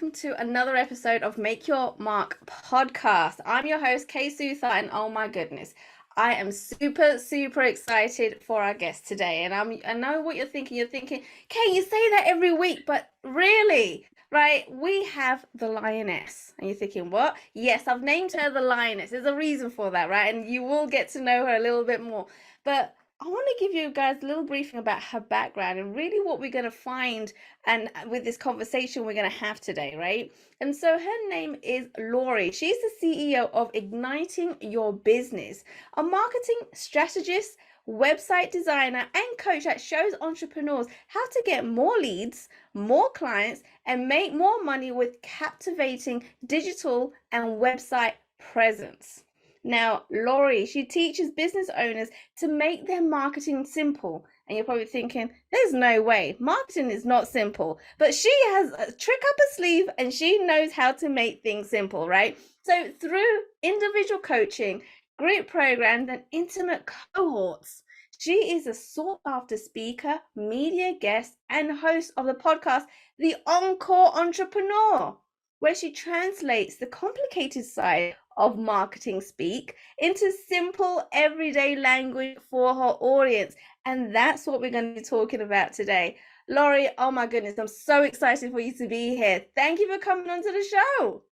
welcome to another episode of Make Your Mark podcast. I'm your host, Kay Suthar, and oh my goodness, I am super excited for our guest today. And I know what you're thinking. You're thinking, Kay, you say that every week, but really, right? We have the Lioness. And you're thinking, what? Yes, I've named her the Lioness. There's a reason for that, right? And you will get to know her a little bit more. But I want to give you guys a little briefing about her background and really what we're going to find and with this conversation we're going to have today, right? And so her name is Lori. She's the CEO of Igniting Your Business, a marketing strategist, website designer, and coach that shows entrepreneurs how to get more leads, more clients, and make more money with captivating digital and website presence. Now, Lori, she teaches business owners to make their marketing simple. And you're probably thinking, there's no way. Marketing is not simple. But she has a trick up her sleeve and she knows how to make things simple, right? So through individual coaching, group programs, and intimate cohorts, she is a sought after speaker, media guest, and host of the podcast, The Encore Entrepreneur, where she translates the complicated side of marketing speak into simple everyday language for her audience. And that's what we're going to be talking about today. Lori, oh my goodness, I'm so excited for you to be here. Thank you for coming onto the show.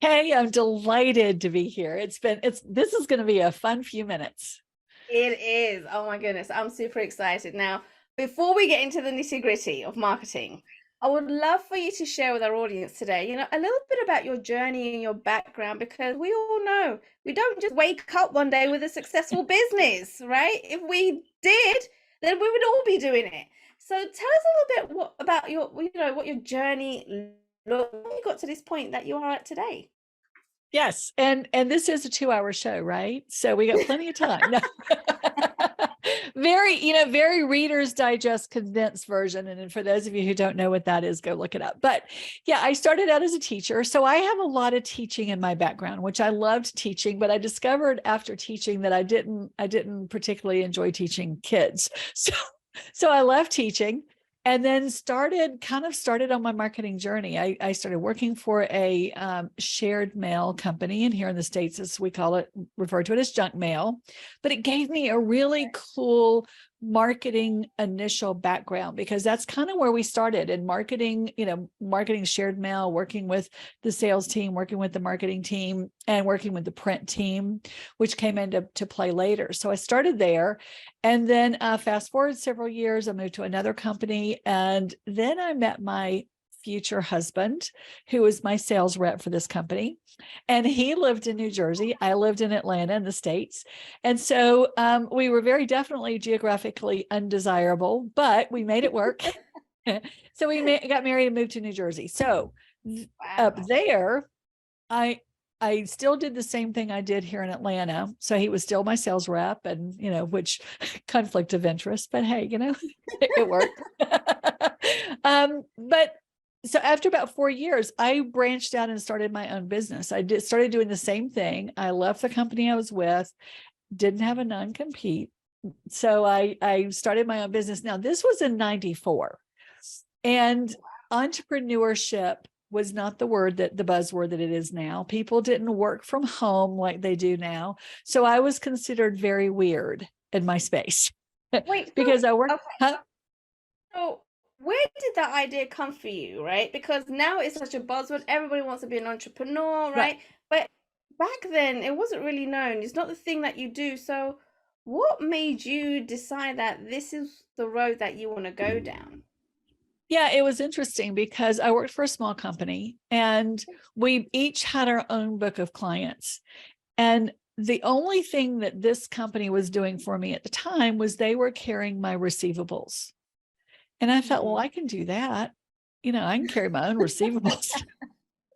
Hey, I'm delighted to be here. This is going to be a fun few minutes. It is. Oh my goodness, I'm super excited. Now, before we get into the nitty-gritty of marketing, I would love for you to share with our audience today, a little bit about your journey and your background, because we all know we don't just wake up one day with a successful business, right? If we did, then we would all be doing it. So tell us a little bit about what your journey looked like, you got to this point that you are at today. Yes, and this is a 2-hour show, right? So we got plenty of time. Very Reader's Digest condensed version. And for those of you who don't know what that is, go look it up. But yeah, I started out as a teacher. So I have a lot of teaching in my background, which I loved teaching, but I discovered after teaching that I didn't particularly enjoy teaching kids. So I left teaching and then started on my marketing journey. I started working for a shared mail company, and here in the States, as we refer to it as junk mail, but it gave me a really cool marketing initial background, because that's kind of where we started in marketing, marketing shared mail, working with the sales team, working with the marketing team, and working with the print team, which came into play later. So I started there. And then fast forward several years, I moved to another company. And then I met my future husband, who was my sales rep for this company. And he lived in New Jersey. I lived in Atlanta in the States. And so we were very definitely geographically undesirable, but we made it work. So we got married and moved to New Jersey. So up there, I still did the same thing I did here in Atlanta. So he was still my sales rep, and, which conflict of interest, but hey, it worked. But so after about 4 years, I branched out and started my own business. I started doing the same thing. I left the company I was with, didn't have a non-compete. So I started my own business. Now, this was in 94. And entrepreneurship was not the buzzword that it is now. People didn't work from home like they do now. So I was considered very weird in my space. Wait, because I worked. Okay. So where did that idea come for you, right? Because now it's such a buzzword. Everybody wants to be an entrepreneur, right? But back then it wasn't really known. It's not the thing that you do. So what made you decide that this is the road that you want to go down? Yeah, it was interesting because I worked for a small company and we each had our own book of clients. And the only thing that this company was doing for me at the time was they were carrying my receivables. And I thought, well, I can do that. I can carry my own receivables.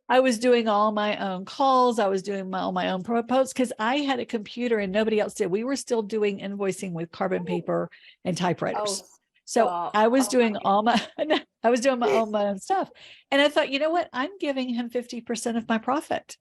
I was doing all my own calls. I was doing all my own proposals because I had a computer and nobody else did. We were still doing invoicing with carbon paper and typewriters. So I was doing all my own stuff. And I thought, you know what? I'm giving him 50% of my profit.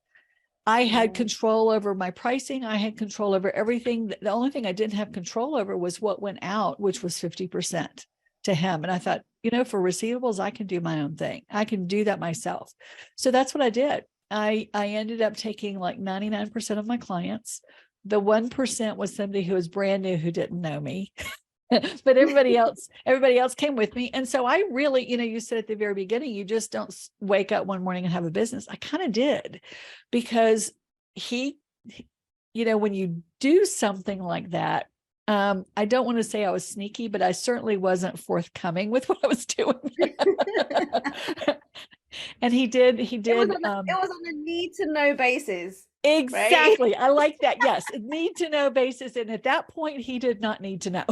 I had control over my pricing. I had control over everything. The only thing I didn't have control over was what went out, which was 50%. to him. And I thought, for receivables, I can do my own thing. I can do that myself. So that's what I did. I ended up taking like 99% of my clients. The 1% was somebody who was brand new, who didn't know me. But everybody else came with me. And so I really, you said at the very beginning, you just don't wake up one morning and have a business. I kind of did, because when you do something like that, I don't want to say I was sneaky, but I certainly wasn't forthcoming with what I was doing. And he did. It was on a need to know basis. Exactly. Right? I like that. Yes. Need to know basis. And at that point, he did not need to know.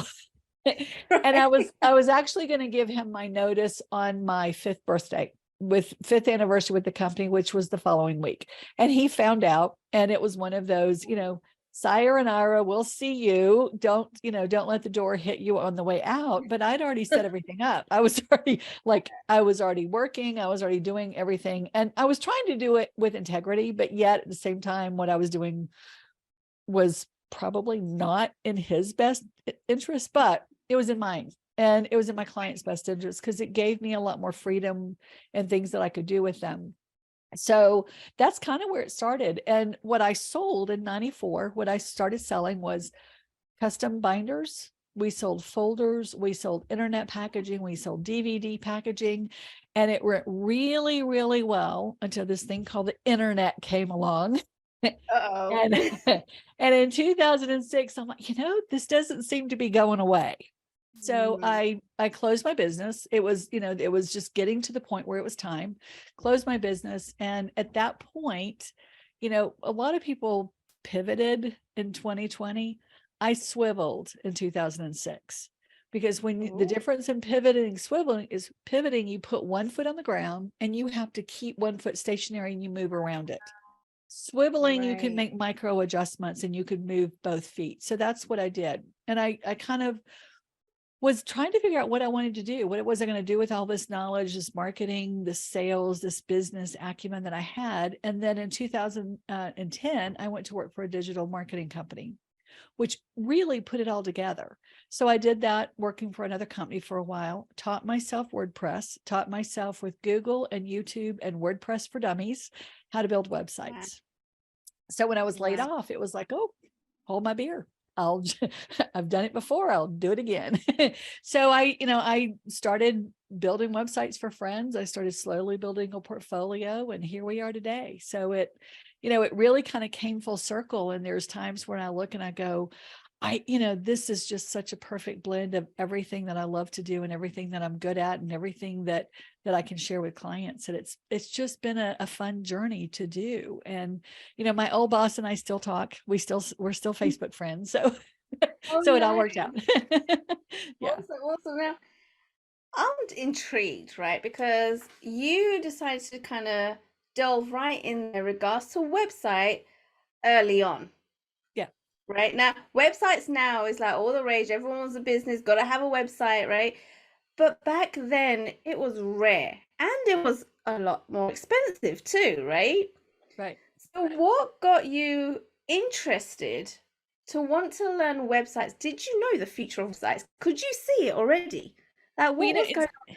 And I was actually going to give him my notice on my 5th birthday, with 5th anniversary with the company, which was the following week. And he found out, and it was one of those, sayonara, we'll see you. Don't let the door hit you on the way out. But I'd already set everything up. I was already working. I was already doing everything. And I was trying to do it with integrity, but yet at the same time, what I was doing was probably not in his best interest, but it was in mine. And it was in my client's best interest, because it gave me a lot more freedom and things that I could do with them. So that's kind of where it started. And what I sold in 94, what I started selling was custom binders. We sold folders. We sold internet packaging. We sold DVD packaging. And it went really, really well until this thing called the internet came along. Uh-oh. And in 2006, I'm like, this doesn't seem to be going away. So I closed my business. It was, it was just getting to the point where it was time, closed my business. And at that point, a lot of people pivoted in 2020. I swiveled in 2006, because the difference in pivoting and swiveling is pivoting, you put one foot on the ground and you have to keep one foot stationary and you move around it. Swiveling, you can make micro adjustments and you could move both feet. So that's what I did. And I kind of was trying to figure out what I wanted to do, what was I going to do with all this knowledge, this marketing, this sales, this business acumen that I had. And then in 2010, I went to work for a digital marketing company, which really put it all together. So I did that, working for another company for a while, taught myself WordPress, taught myself with Google and YouTube and WordPress for Dummies how to build websites. So when I was laid off, it was like, oh, hold my beer. I've done it before. I'll do it again. So I started building websites for friends. I started slowly building a portfolio, and here we are today. So it really kind of came full circle. And there's times when I look and I go, this is just such a perfect blend of everything that I love to do and everything that I'm good at and everything that I can share with clients. And it's just been a fun journey to do. And, my old boss and I still talk. We're still Facebook friends. So, so it all worked out. Yeah. Awesome. Now, I'm intrigued, right? Because you decided to kind of delve right in regards to website early on. Right now, websites now is like all the rage. Everyone wants a business, got to have a website, right? But back then it was rare and it was a lot more expensive too, right? Right. So what got you interested to want to learn websites? Did you know the future of websites? Could you see it already? Like what was going on?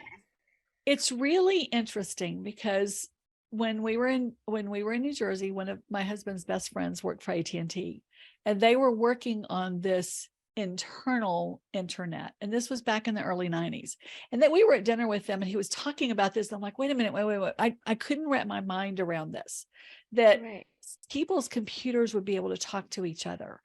It's really interesting, because when we were in New Jersey, one of my husband's best friends worked for AT&T, and they were working on this internal internet. And this was back in the early 90s. And then we were at dinner with them and he was talking about this. And I'm like, wait a minute, wait. I couldn't wrap my mind around this, that people's computers would be able to talk to each other.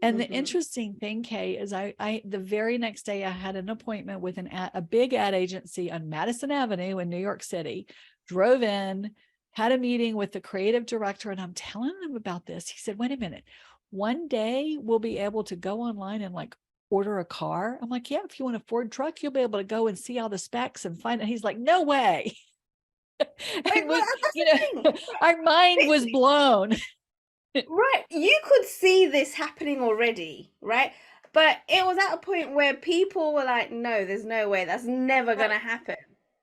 And the interesting thing, Kay, is I the very next day I had an appointment with a big ad agency on Madison Avenue in New York City, drove in, had a meeting with the creative director, and I'm telling him about this. He said, wait a minute, one day we'll be able to go online and like order a car. I'm like, yeah, if you want a Ford truck, you'll be able to go and see all the specs and find it. He's like, no way. Our mind was blown. Right. You could see this happening already, right? But it was at a point where people were like, no, there's no way. That's never going to happen.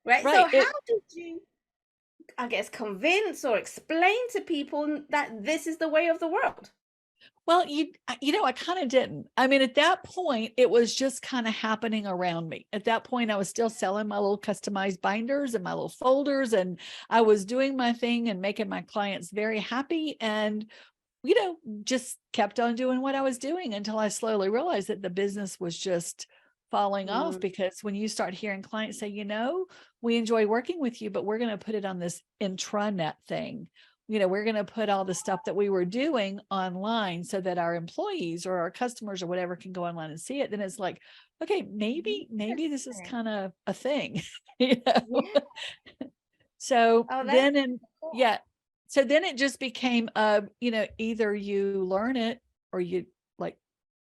Right. So how did you, I guess, convince or explain to people that this is the way of the world? Well, I kind of didn't. I mean, at that point, it was just kind of happening around me. At that point, I was still selling my little customized binders and my little folders, and I was doing my thing and making my clients very happy. And, just kept on doing what I was doing until I slowly realized that the business was just falling off. Mm, Because when you start hearing clients say, we enjoy working with you, but we're going to put it on this intranet thing. We're going to put all the stuff that we were doing online so that our employees or our customers or whatever can go online and see it. Then it's like, okay, maybe this is interesting. kind of a thing. you know? Yeah. So Oh, that's then, and cool. yeah, so then it just became, either you learn it or like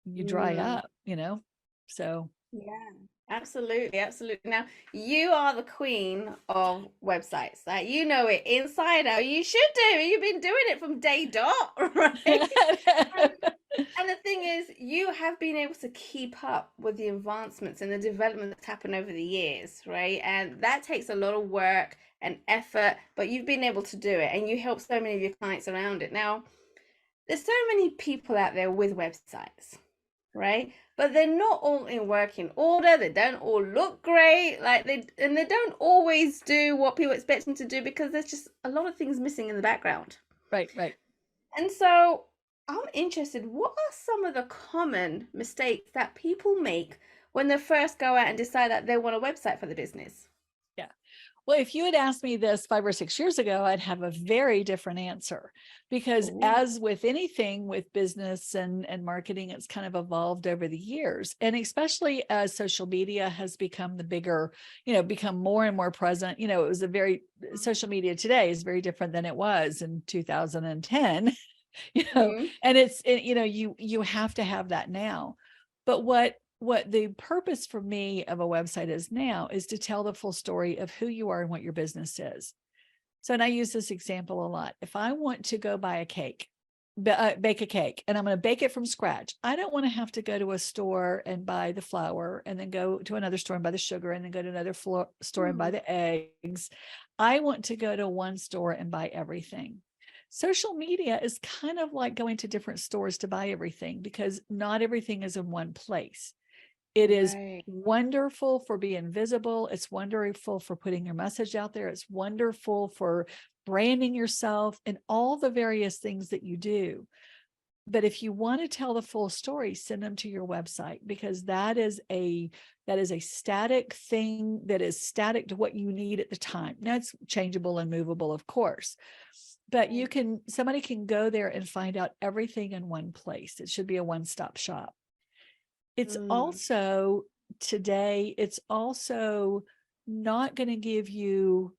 you dry Mm. up. So Yeah, absolutely, absolutely. Now, you are the queen of websites. Like you know it inside out. You should do. You've been doing it from day dot, right? And, and the thing is, you have been able to keep up with the advancements and the development that's happened over the years, right? And that takes a lot of work and effort, but you've been able to do it, and you help so many of your clients around it. Now, there's so many people out there with websites, right? But they're not all in working order. They don't all look great. They don't always do what people expect them to do because there's just a lot of things missing in the background. right. And so I'm interested, what are some of the common mistakes that people make when they first go out and decide that they want a website for the business? Yeah. Well, if you had asked me this 5 or 6 years ago, I'd have a very different answer, because Ooh. as with anything with business and marketing, it's kind of evolved over the years. And especially as social media has become the bigger, become more and more present. It was social media today is very different than it was in 2010, Mm-hmm. and you have to have that now. But what the purpose for me of a website is now is to tell the full story of who you are and what your business is. So, and I use this example a lot. If I want to go buy a cake, bake a cake, and I'm going to bake it from scratch, I don't want to have to go to a store and buy the flour and then go to another store and buy the sugar and then go to another store and buy the eggs. I want to go to one store and buy everything. Social media is kind of like going to different stores to buy everything, because not everything is in one place. It is Right. wonderful for being visible. It's wonderful for putting your message out there. It's wonderful for branding yourself and all the various things that you do. But if you want to tell the full story, send them to your website, because that is a static thing, that is static to what you need at the time. Now it's changeable and movable, of course, but somebody can go there and find out everything in one place. It should be a one-stop shop. It's Mm. also today, it's also not going to give you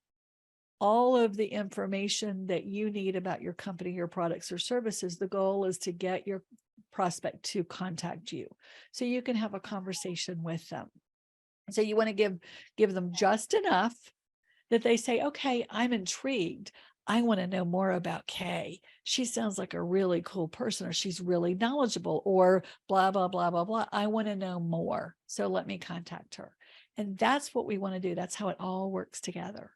all of the information that you need about your company, your products or services. The goal is to get your prospect to contact you so you can have a conversation with them. So you want to give them just enough that they say, okay, I'm intrigued. I want to know more about Kay. She sounds like a really cool person, or she's really knowledgeable, or blah, blah, blah, blah, blah. I want to know more. So let me contact her. And that's what we want to do. That's how it all works together.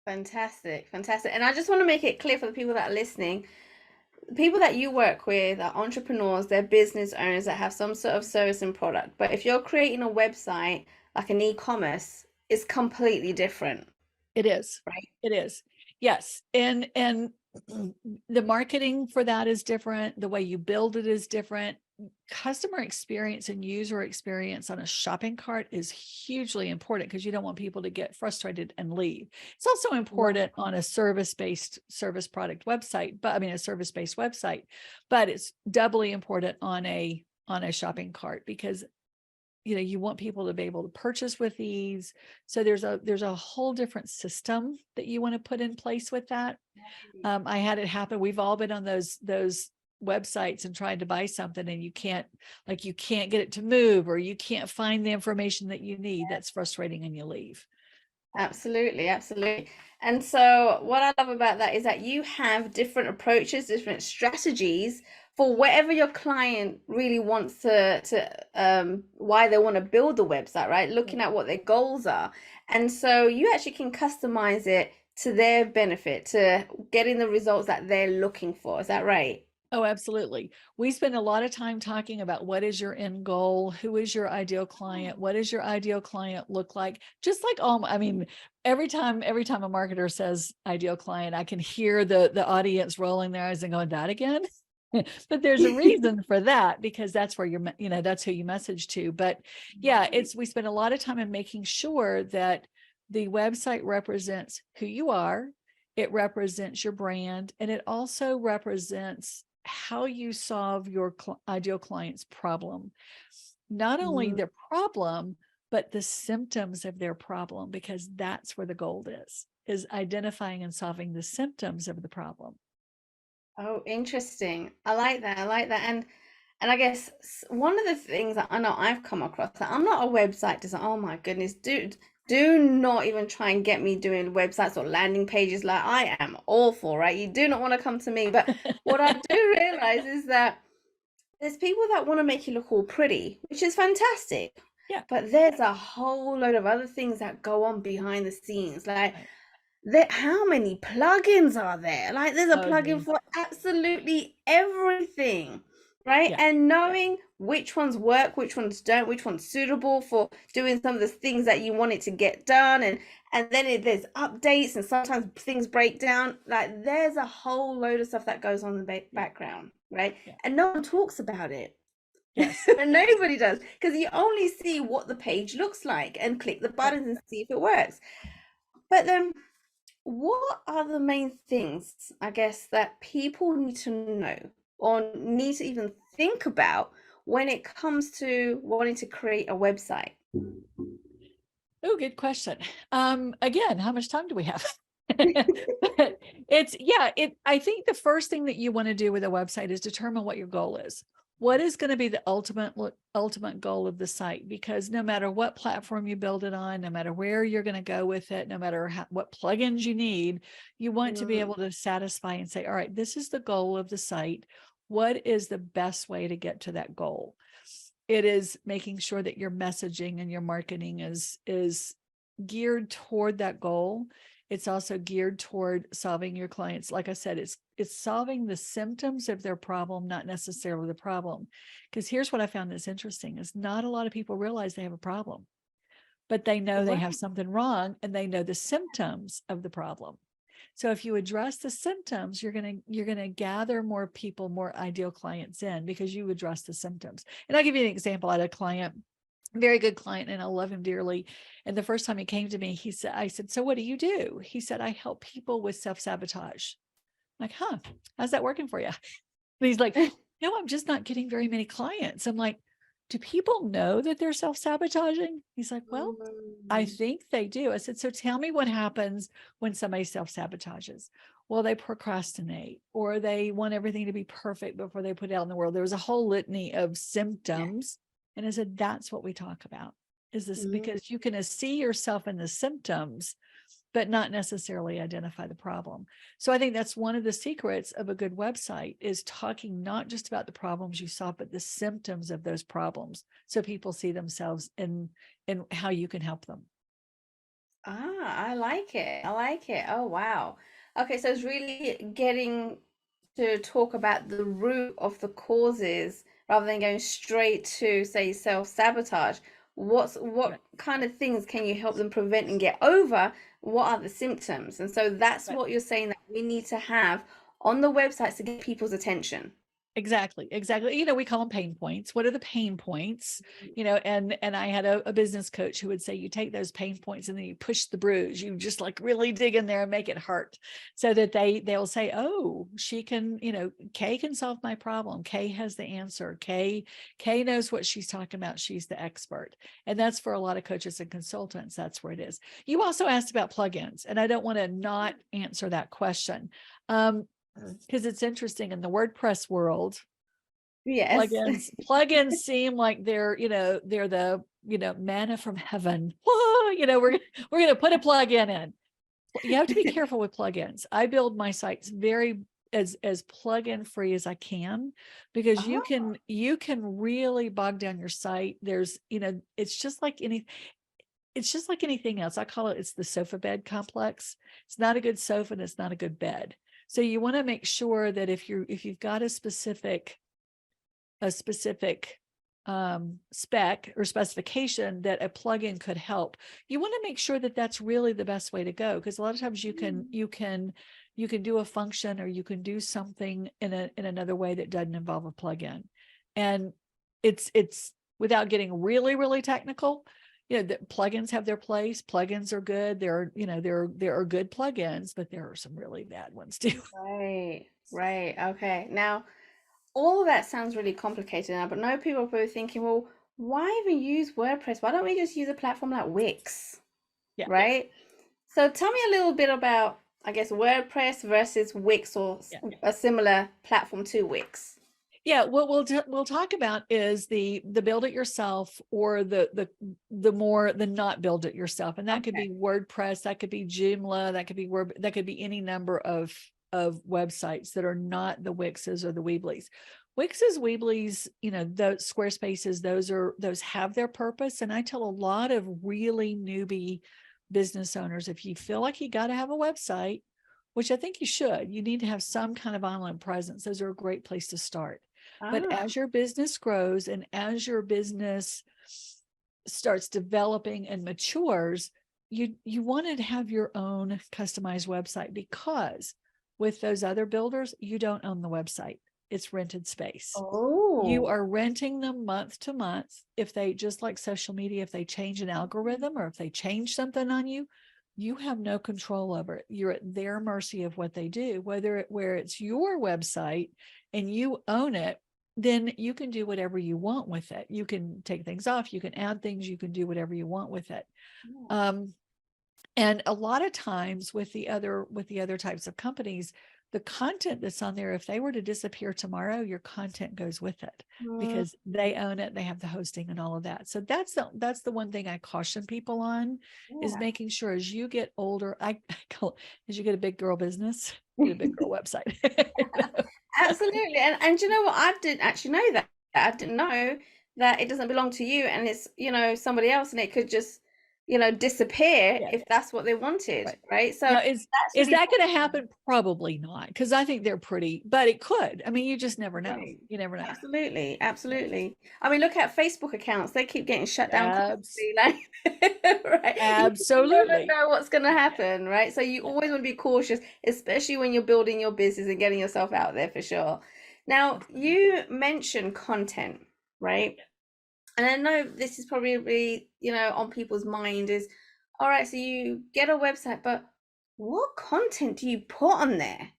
Fantastic, fantastic. And I just want to make it clear for the people that are listening, the people that you work with are entrepreneurs, they're business owners that have some sort of service and product. But if you're creating a website, like an e-commerce, it's completely different, It is. right? It is. Yes. And the marketing for that is different. The way you build it is different. Customer experience and user experience on a shopping cart is hugely important, because you don't want people to get frustrated and leave. It's also Right. important on a service product website, but I mean a service-based website, but it's doubly important on a shopping cart, because you want people to be able to purchase with ease. So there's a whole different system that you want to put in place with that. I had it happen. We've all been on those websites and tried to buy something, and you can't get it to move, or you can't find the information that you need. That's frustrating, and you leave. Absolutely, absolutely. And so what I love about that is that you have different approaches, different strategies for whatever your client really wants to why they want to build the website, right? Looking at what their goals are. And so you actually can customize it to their benefit, to getting the results that they're looking for. Is that right? Oh, absolutely. We spend a lot of time talking about what is your end goal, who is your ideal client, what does your ideal client look like? Just like I mean, every time a marketer says ideal client, I can hear the audience rolling their eyes and going, that again. But there's a reason for that, because that's where that's who you message to. But yeah, we spend a lot of time in making sure that the website represents who you are, it represents your brand, and it also represents how you solve your ideal client's problem. Not only their problem, but the symptoms of their problem, because that's where the gold is identifying and solving the symptoms of the problem. Oh, interesting. I like that. I like that. And I guess one of the things that I know I've come across, that I'm not a website designer. Oh my goodness, dude, do not even try and get me doing websites or landing pages. Like, I am awful, right? You do not want to come to me. But what I do realize is that there's people that want to make you look all pretty, which is fantastic. Yeah. But there's a whole load of other things that go on behind the scenes. Like, Right. how many plugins are there? Like, there's a Oh, plugin geez. for absolutely everything, right? Yeah. And knowing which ones work, which ones don't, which one's suitable for doing some of the things that you want it to get done, and then there's updates, and sometimes things break down. Like, there's a whole load of stuff that goes on in the background, right? Yeah. And no one talks about it. Yes. And nobody does, because you only see what the page looks like and click the Right. buttons and see if it works. But then, what are the main things, I guess, that people need to know or need to even think about when it comes to wanting to create a website? Oh, good question. Again, how much time do we have? But I think the first thing that you want to do with a website is determine what your goal is. What is going to be the ultimate goal of the site? Because no matter what platform you build it on, no matter where you're going to go with it, no matter what plugins you need, you want to be able to satisfy and say, all right, this is the goal of the site. What is the best way to get to that goal? It is making sure that your messaging and your marketing is geared toward that goal. It's also geared toward solving your clients. Like I said, it's solving the symptoms of their problem, not necessarily the problem. Because here's what I found that's interesting is not a lot of people realize they have a problem, but they know they have Right. something wrong and they know the symptoms of the problem. So if you address the symptoms, you're going to gather more people, more ideal clients in, because you address the symptoms. And I'll give you an example. I had a client, very good client, and I love him dearly. And the first time he came to me, I said, so what do you do? He said, I help people with self-sabotage. I'm like, huh, how's that working for you? And he's like, no, I'm just not getting very many clients. I'm like, do people know that they're self-sabotaging? He's like, well, I think they do. I said, so tell me what happens when somebody self-sabotages. Well, they procrastinate, or they want everything to be perfect before they put it out in the world. There was a whole litany of Yeah. symptoms. And I said, that's what we talk about, is this, Mm. because you can see yourself in the symptoms, but not necessarily identify the problem. So I think that's one of the secrets of a good website, is talking not just about the problems you solve, but the symptoms of those problems. So people see themselves in how you can help them. I like it. I like it. Oh, wow. Okay, so it's really getting to talk about the root of the causes rather than going straight to, say, self-sabotage. What Right. kind of things can you help them prevent and get over? What are the symptoms? And so that's Right. what you're saying that we need to have on the websites to get people's attention. Exactly. We call them pain points. What are the pain points? And I had a business coach who would say, you take those pain points and then you push the bruise. You just like really dig in there and make it hurt, so that they'll say, oh, she can, Kay can solve my problem. Kay has the answer. Kay knows what she's talking about. She's the expert. And that's for a lot of coaches and consultants. That's where it is. You also asked about plugins, and I don't want to not answer that question. Because it's interesting, in the WordPress world, Yes. plugins seem like they're the manna from heaven. Whoa, we're going to put a plugin in. You have to be careful with plugins. I build my sites very as plugin free as I can, because you Oh, can really bog down your site. There's it's just like anything else. I call it's the sofa bed complex. It's not a good sofa and it's not a good bed. So you want to make sure that if you've got a specific spec or specification that a plugin could help, you want to make sure that that's really the best way to go, because a lot of times you can do a function, or you can do something in another way that doesn't involve a plugin. And it's without getting really, really technical, the plugins have their place. Plugins are good. There are good plugins, but there are some really bad ones too. Right. Okay. Now, all of that sounds really complicated now, but no, people are probably thinking, well, why even use WordPress? Why don't we just use a platform like Wix? Yeah. Right. So tell me a little bit about, I guess, WordPress versus Wix, or a similar platform to Wix. Yeah, what we'll talk about is the build it yourself, or the not build it yourself, and that could be WordPress, that could be Joomla, that could be any number of websites that are not the Wixes or the Weebly's. Wixes, Weebly's, the Squarespaces, those have their purpose. And I tell a lot of really newbie business owners, if you feel like you got to have a website, which I think you should, you need to have some kind of online presence. Those are a great place to start. But as your business grows and as your business starts developing and matures, you want to have your own customized website, because with those other builders, you don't own the website. It's rented space. You are renting them month to month. If they, just like social media, if they change an algorithm or if they change something on you, you have no control over it. You're at their mercy of what they do. Where it's your website and you own it, then you can do whatever you want with it. You can take things off, you can add things, you can do whatever you want with it. And a lot of times with the other types of companies, the content that's on there, if they were to disappear tomorrow, your content goes with it, because they own it, they have the hosting and all of that. So that's the one thing I caution people on, is making sure as you get older, I call it, as you get a big girl business, get a big girl website. Absolutely. And you know what? I didn't actually know that. I didn't know that it doesn't belong to you, and it's, somebody else, and it could just, disappear if that's what they wanted. Right. So now, is that going to happen? Probably not, because I think they're pretty, but it could. I mean, you just never know. Right. You never know. Absolutely. I mean, look at Facebook accounts. They keep getting shut down constantly, right? Absolutely. You never know what's going to happen, right? So you always want to be cautious, especially when you're building your business and getting yourself out there, for sure. Now, you mentioned content, right? And I know this is probably, on people's mind is, all right, so you get a website, but what content do you put on there,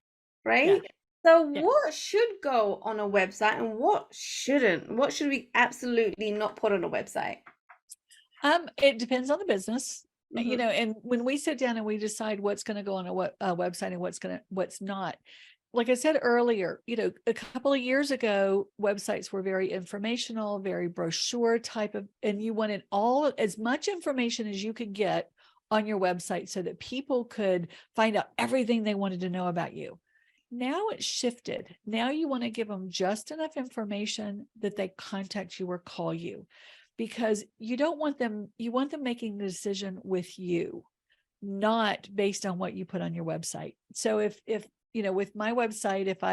right? So what should go on a website and what shouldn't? What should we absolutely not put on a website? It depends on the business. And when we sit down and we decide what's going to go on a website and what's not, like I said earlier, a couple of years ago, websites were very informational, very brochure type of, and you wanted as much information as you could get on your website so that people could find out everything they wanted to know about you. Now it's shifted. Now you want to give them just enough information that they contact you or call you, because you want them making the decision with you, not based on what you put on your website. So if with my website, if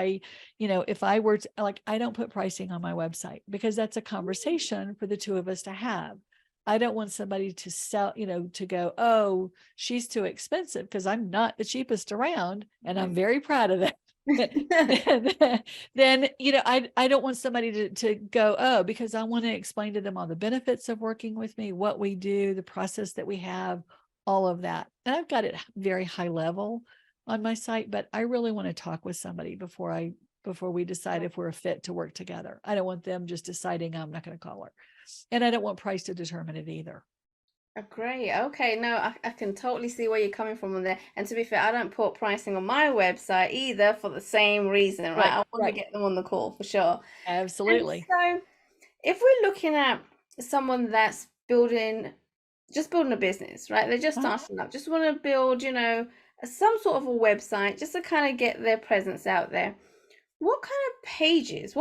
I were to, like, I don't put pricing on my website, because that's a conversation for the two of us to have. I don't want somebody to sell, to go, oh, she's too expensive, because I'm not the cheapest around, and I'm very proud of that. Then I don't want somebody to go, oh, because I want to explain to them all the benefits of working with me, what we do, the process that we have, all of that. And I've got it very high level on my site, but I really want to talk with somebody before we decide if we're a fit to work together. I don't want them just deciding I'm not going to call her, and I don't want price to determine it either. Great. Okay. No, I can totally see where you're coming from on there. And to be fair, I don't put pricing on my website either, for the same reason, right? I want to get them on the call, for sure. Absolutely. And so if we're looking at someone that's just building a business, right? They're just starting up, just want to build, some sort of a website, just to kind of get their presence out there. What pages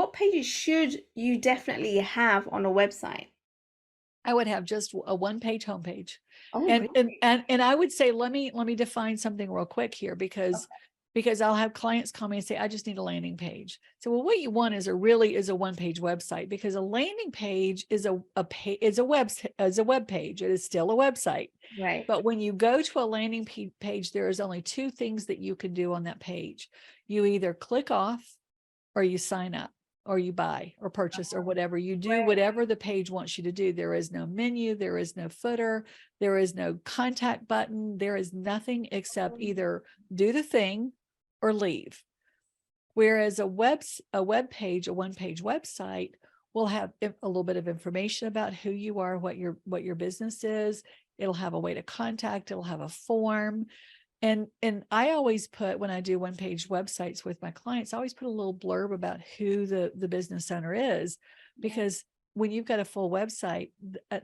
should you definitely have on a website? I would have just a one-page homepage. Oh, and, really? and I would say, let me define something real quick here, because because I'll have clients call me and say, I just need a landing page. So, well, what you want is a one-page website, because a landing page is a web page. It is still a website. Right. But when you go to a landing page, there is only two things that you can do on that page. You either click off, or you sign up, or you buy or purchase, or whatever. You do whatever the page wants you to do. There is no menu, there is no footer, there is no contact button. There is nothing except either do the thing or leave. Whereas a web page, a one-page website, will have a little bit of information about who you are, what your business is. It'll have a way to contact, it'll have a form. And I always put, when I do one-page websites with my clients, I always put a little blurb about who the business owner is, because when you've got a full website,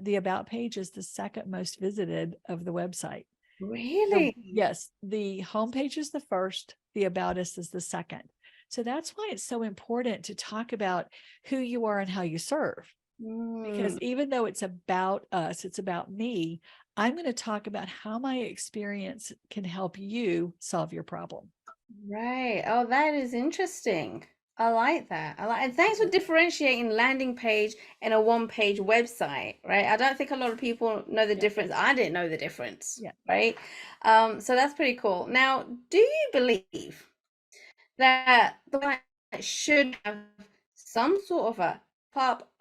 the about page is the second most visited of the website. Really? Yes, the homepage is the first, the about us is the second. So that's why it's so important to talk about who you are and how you serve. Because even though it's about us, it's about me, I'm going to talk about how my experience can help you solve your problem. Right. Oh, that is interesting. I like that. And thanks for differentiating landing page and a one-page website, right? I don't think a lot of people know the difference. I didn't know the difference, Yeah. right? So that's pretty cool. Now, do you believe that the website should have some sort of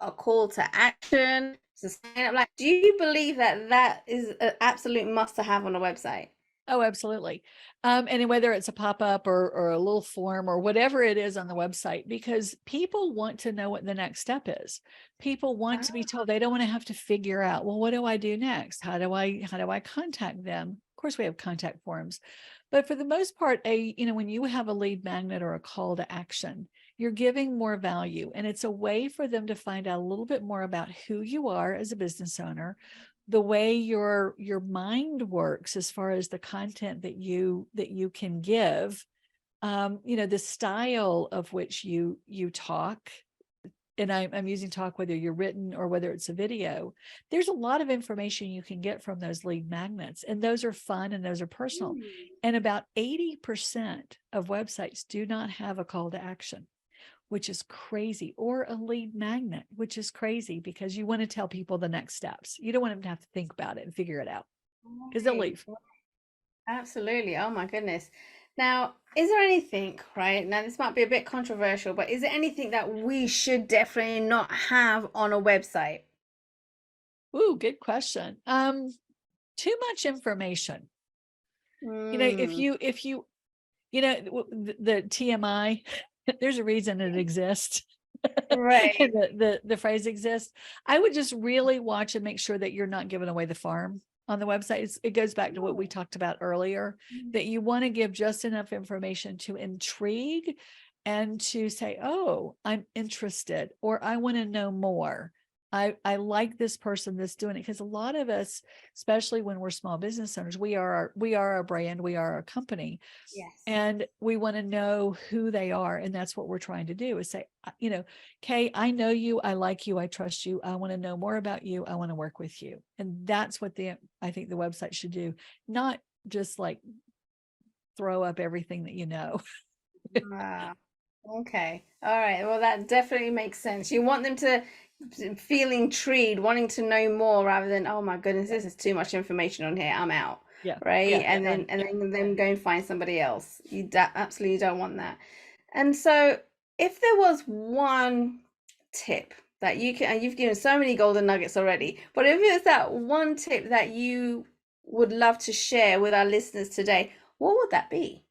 a call to action to sign up? Like, do you believe that that is an absolute must to have on a website? Oh, absolutely. And whether it's a pop-up or a little form or whatever it is on the website, because people want to know what the next step is. People want to be told. They don't want to have to figure out, well, what do I do next? How do I contact them? Of course, we have contact forms, but for the most part, when you have a lead magnet or a call to action, you're giving more value, and it's a way for them to find out a little bit more about who you are as a business owner, the way your mind works as far as the content that you can give, the style of which you talk. And I'm using talk, whether you're written or whether it's a video. There's a lot of information you can get from those lead magnets, and those are fun and those are personal. And about 80% of websites do not have a call to action, which is crazy, or a lead magnet, which is crazy, because you want to tell people the next steps. You don't want them to have to think about it and figure it out, because they'll leave. Absolutely. Oh my goodness. Now, is there anything, right? Now, this might be a bit controversial, but is there anything that we should definitely not have on a website? Ooh, good question. Too much information. If you the TMI, there's a reason it exists. Right. the phrase exists. I would just really watch and make sure that you're not giving away the farm on the website. It goes back to what we talked about earlier, that you want to give just enough information to intrigue and to say, oh, I'm interested, or I want to know more. I like this person that's doing it, because a lot of us, especially when we're small business owners, we are a brand, we are a company. Yes. And we want to know who they are. And that's what we're trying to do, is say, Kay, I know you, I like you, I trust you, I want to know more about you, I want to work with you. And that's what I think the website should do, not just like throw up everything that you know. Ah, okay. All right. Well, that definitely makes sense. You want them to feel intrigued, wanting to know more, rather than, oh my goodness, this is too much information on here, I'm out. Yeah. Right. Yeah. And then go and find somebody else. You absolutely don't want that. And so, if there was one tip that you can, and you've given so many golden nuggets already, but if it was that one tip that you would love to share with our listeners today, what would that be?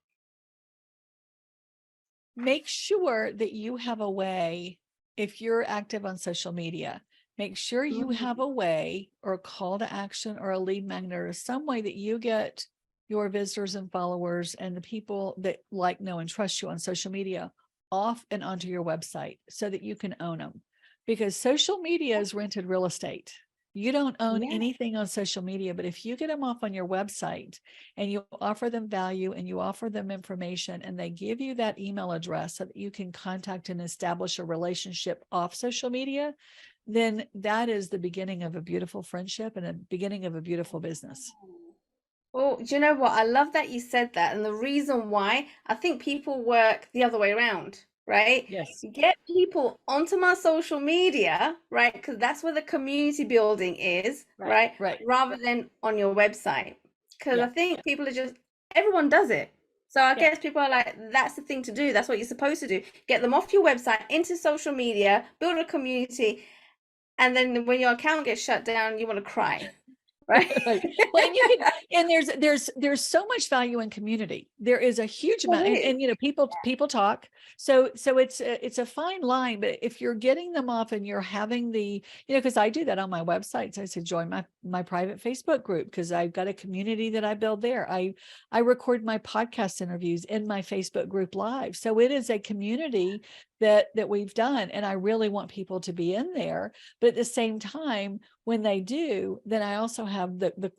Make sure that you have a way, if you're active on social media, make sure you have a way, or a call to action, or a lead magnet, or some way that you get your visitors and followers and the people that like, know, and trust you on social media off and onto your website, so that you can own them. Because social media is rented real estate. You don't own anything on social media, but if you get them off on your website and you offer them value and you offer them information, and they give you that email address so that you can contact and establish a relationship off social media, then that is the beginning of a beautiful friendship and a beginning of a beautiful business. Well, do you know what? I love that you said that. And the reason why, I think people work the other way around, right? Yes. Get people onto my social media, right? Because that's where the community building is, Right. right? Right. Rather than on your website. Because Yeah. I think people are just, everyone does it. So I Yeah. guess people are like, that's the thing to do. That's what you're supposed to do. Get them off your website into social media, build a community, and then when your account gets shut down, you want to cry, right? Right. Well, and you can, and there's so much value in community. There is a huge There amount, is. and people talk. So it's a fine line. But if you're getting them off and you're having the, because I do that on my website. So I said join my private Facebook group because I've got a community that I build there. I record my podcast interviews in my Facebook group live. So it is a community that we've done, and I really want people to be in there. But at the same time, when they do, then I also have the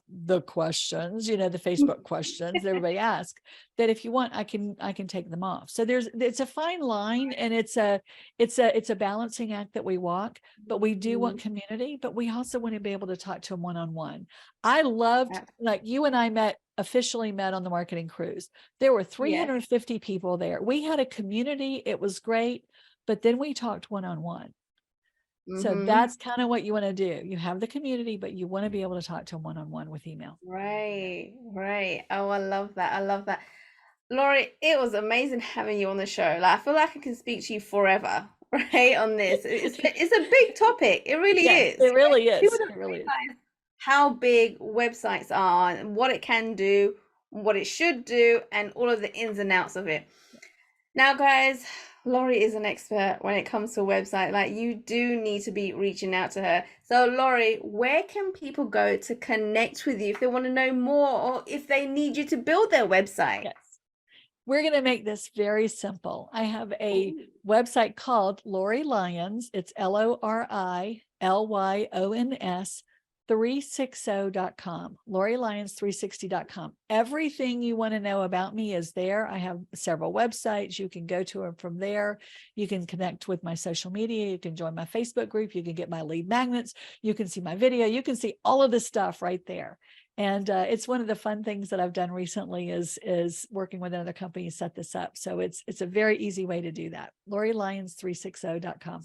questions, the Facebook questions that everybody asks, that if you want, I can take them off. So it's a fine line, and it's a balancing act that we walk, but we do want community, but we also want to be able to talk to them one-on-one. I loved, like, you and I officially met on the marketing cruise. There were 350 people there. We had a community. It was great. But then we talked one-on-one. So that's kind of what you want to do. You have the community, but you want to be able to talk to them one-on-one with email. Right, right. Oh, I love that. I love that. Laurie, it was amazing having you on the show. Like, I feel like I can speak to you forever, right, on this. It's a big topic. It really Yes, is. it really People is. don't It really is. realize how big websites are and what it can do, what it should do, and all of the ins and outs of it. Now, guys, Laurie is an expert when it comes to a website. Like, you do need to be reaching out to her. So, Laurie, where can people go to connect with you if they want to know more or if they need you to build their website? Yes. We're going to make this very simple. I have a website called Lori Lyons. It's LORILYONS 360.com, LoriLyons360.com. Everything you want to know about me is there. I have several websites. You can go to them from there. You can connect with my social media. You can join my Facebook group. You can get my lead magnets. You can see my video. You can see all of this stuff right there. And it's one of the fun things that I've done recently is working with another company to set this up. So it's a very easy way to do that. LoriLyons360.com.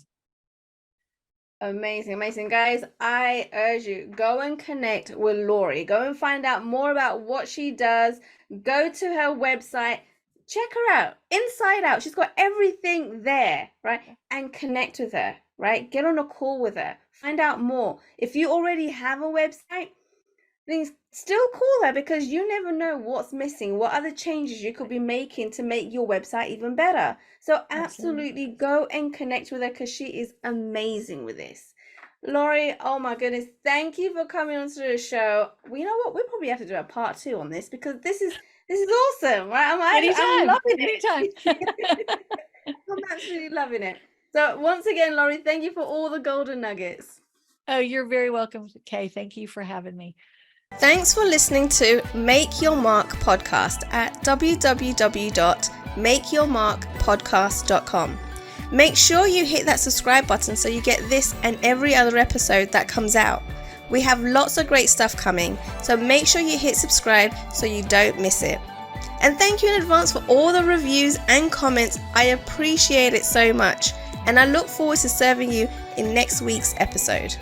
Amazing, amazing. Guys, I urge you, go and connect with Laurie. Go and find out more about what she does. Go to her website. Check her out, inside out. She's got everything there, right? And connect with her, right? Get on a call with her. Find out more. If you already have a website, then still call her because you never know what's missing, what other changes you could be making to make your website even better. So absolutely go and connect with her because she is amazing with this. Laurie, oh my goodness, thank you for coming onto the show. Well, you know what? We probably have to do a part 2 on this because this is awesome, right? I'm loving it. I'm absolutely loving it. So once again, Laurie, thank you for all the golden nuggets. Oh, you're very welcome, Kay. Thank you for having me. Thanks for listening to Make Your Mark podcast at www.makeyourmarkpodcast.com. Make sure you hit that subscribe button so you get this and every other episode that comes out. We have lots of great stuff coming, so make sure you hit subscribe so you don't miss it. And thank you in advance for all the reviews and comments. I appreciate it so much, and I look forward to serving you in next week's episode.